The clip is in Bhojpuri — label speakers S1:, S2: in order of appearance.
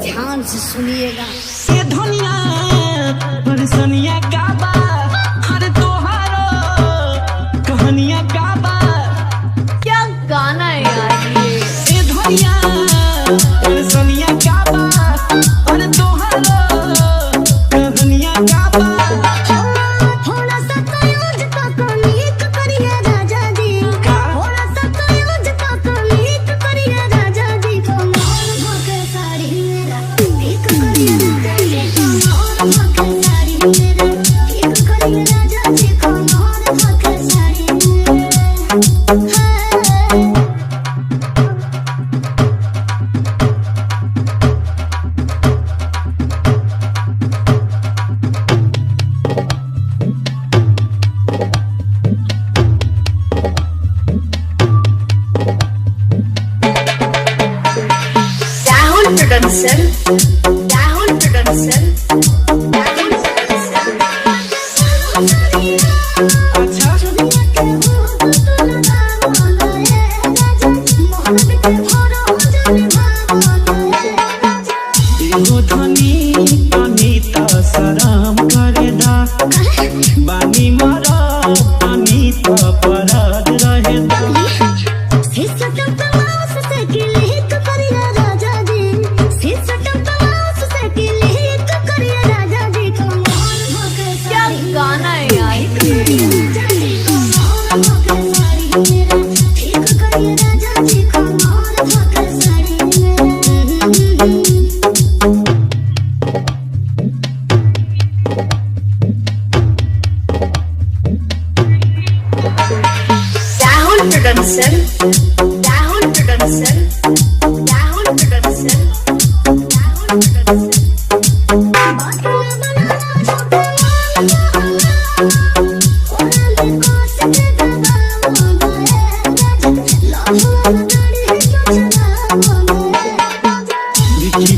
S1: ध्यान से सुनिएगा।
S2: ये धनिया और सोनिया का बा, हर तोहारो कहानियां का बा।
S1: क्या गाना है यार
S2: ये धनिया और सोनिया का बा, हर तोहारो कहानियां का बा।
S1: Rahul Production
S2: एगो धनी अनीता सराम करे दा, बानी मारा अनीता पराद रहे दा।
S1: क्या गाना है यार Rahul Production Rahul Production Rahul Production Rahul Production
S2: Vicky